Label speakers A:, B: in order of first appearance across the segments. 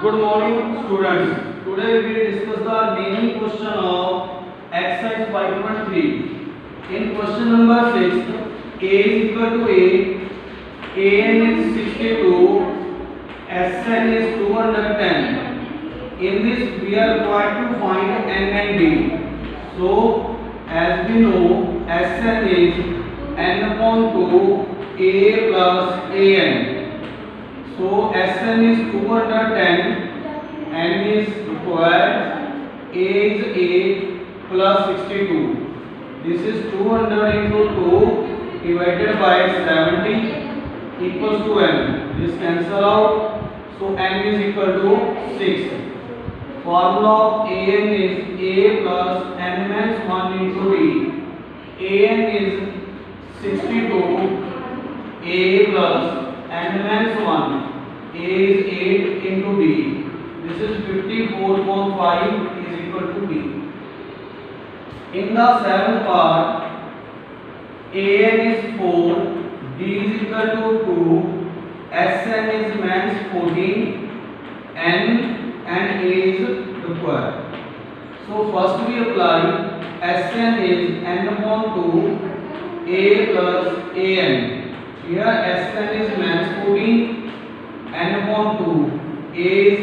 A: Good morning, students. Today we will discuss the remaining question of exercise 5.3. In question number 6, a is equal to a, an is 62, Sn is 210. In this, we are required to find n and d. So, as we know, Sn is n upon 2 a plus an. So Sn is 210, n is required, a is 8 plus 62. This is 200 into 2 divided by 70 equals to n. This cancel out. So n is equal to 6. Formula of an is a plus n minus 1 into d. An is 62, a plus n minus 1. A is 8 into D. This is 54.5 is equal to D. In the seventh part, An is 4, D is equal to 2, Sn is minus 14, N and A is required. So first we apply Sn is n upon 2, A plus An. Here Sn is minus 14. N upon 2, A is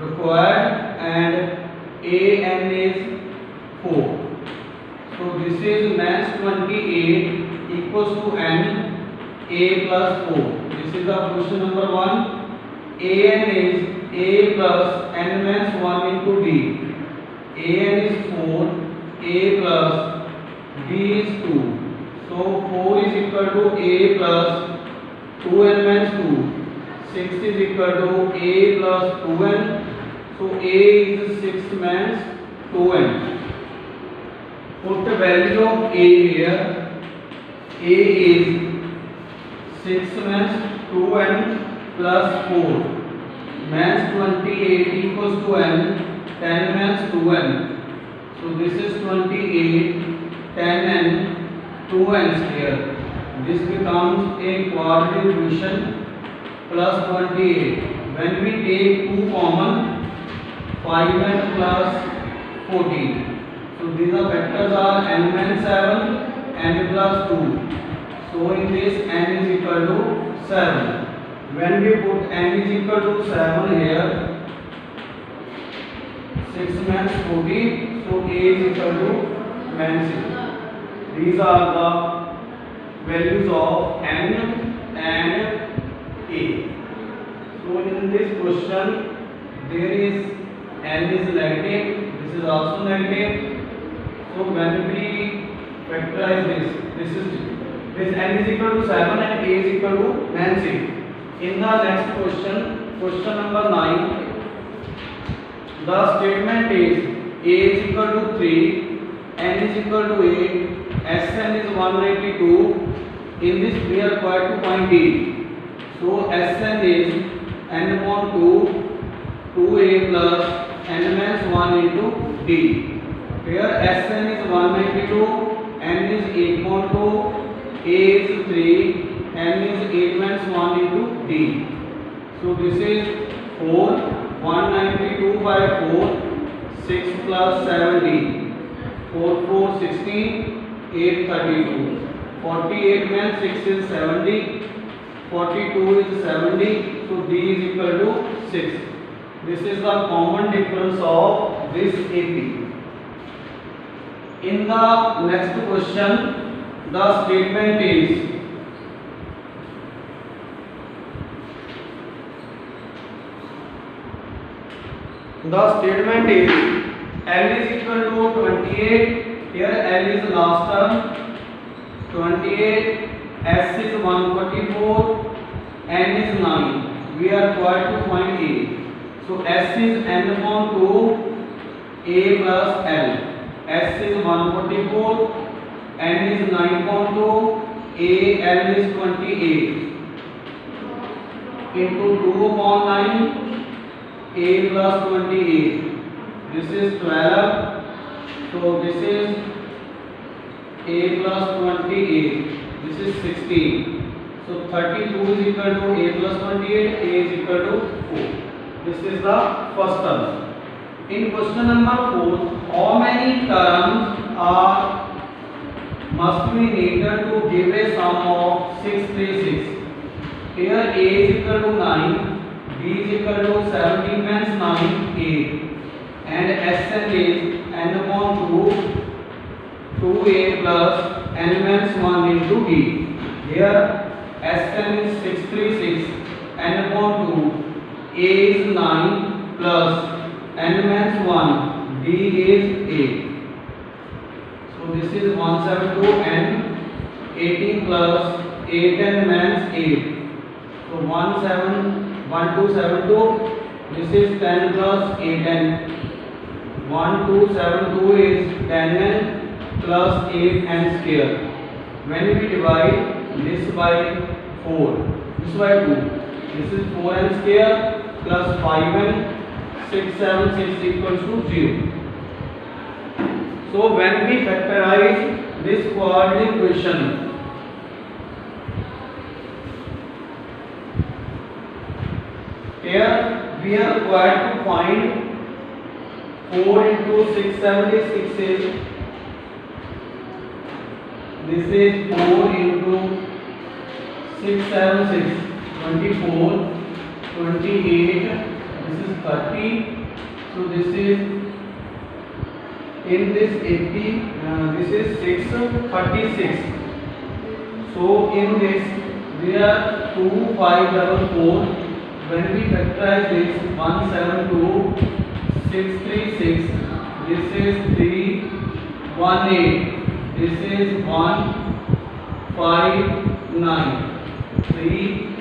A: required and An is 4. So this is minus 28 equals to N, A plus 4. This is the question number 1. An is A plus N minus 1 into D. An is 4, A plus D is 2. So 4 is equal to A plus 2n minus 2. 6 is equal to a plus 2n. So a is 6 minus 2n. Put the value of a here. A is 6 minus 2n plus 4. Minus 28 equals to n. 10 minus 2n. So this is 28, 10n, 2n here. This becomes a quadratic equation plus 28. When we take 2 common, 5n plus 14. So these are vectors are n minus 7, n plus 2. So in this n is equal to 7. When we put n is equal to 7 here, 6 minus 14. So a is equal to minus 6. These are the values of n and a. So in this question there is n is negative, this is also negative. So when we factorize this n is equal to 7 and a is equal to minus 8. In the next question, question number 9, the statement is a is equal to 3, n is equal to 8, Sn is 192. In this we are required to find D. So Sn is n upon 2, 2a plus n minus 1 into D. Here Sn is 192, n is 8.2, a is 3, n is 8 minus 1 into D. So this is 4, 192 by 4, 6 plus 7D. 4, 4, 16, 8, 32. 48 minus 6 is 70, 42 is 70, so D is equal to 6. This is the common difference of this AP. In the next question, the statement is L is equal to 28, here L is last term. 28, S is 144, N is 9. We are required to find A. So S is n upon 2, A plus L. S is 144, N is 9.2, A, L is 28. Into 2 upon 9, A plus 28. This is 12. So this is a plus 28. This is 16. So 32 is equal to a plus 28. A is equal to 4. This is the first term. In question number 4, how many terms are must be needed to give a sum of 636? Here a is equal to 9, b is equal to 17 means 9, 8, and Sn is n upon 2, 2a plus n means 1 into d. Here Sn is 636, n upon 2, a is 9 plus n means 1, d is 8. So this is 172 and 18 plus 8n means 8. So 1272, this is 10 plus 8n. 1272 is 10n plus 8n square. When we divide this by 4, this by 2, this is 4n square plus 5n, 676 equals to 0. So when we factorize this quadratic equation, here we are required to find 4 into 676 is, this is 4 into 676, 24, 28, this is 30, so this is, in this 80, this is 6, 36. So in this there are 2, 5, 4. When we factorize this, 172, 636, this is 3, 1, 8, this is 1, 5, 9, 3,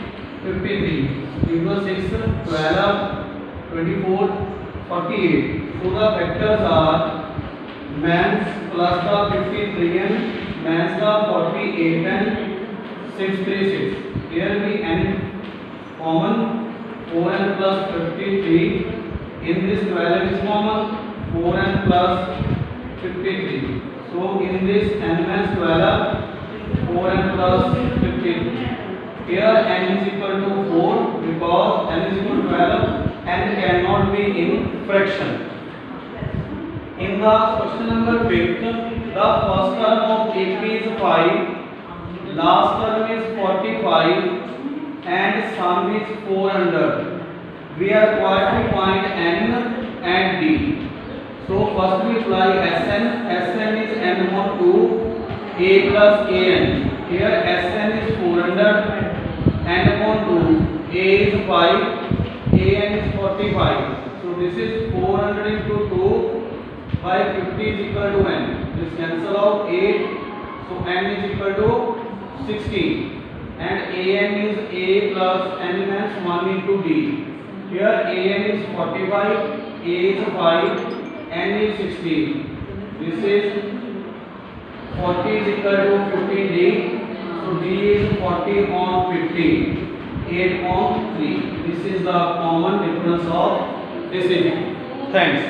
A: 53, equals 6, 12, 24, 48. So the factors are mains plus the 53 and mains the 48 and 636. Here we n common, 4n plus 53. In this 12 is common, 4n plus 53. So in this n means 12, 4n plus 53. Here n is equal to 4 because n is equal to 12. N cannot be in fraction. In the question number 5, the first term of AP is 5, last term is 45, and sum is 400. We are required to find n and d. So first we apply Sn. Sn is n upon 2, a plus an. Here Sn is 400, n upon 2, a is 5, an is 45. So this is 400 into 2 by 50 is equal to n. This cancel out 8. So n is equal to 16. And an is a plus n means 1 into d. Here an is 45, a is 5, n is 16. This is 40 is equal to 15d. So d is 40 on 15. 8 on 3. This is the common difference of decision. Thanks.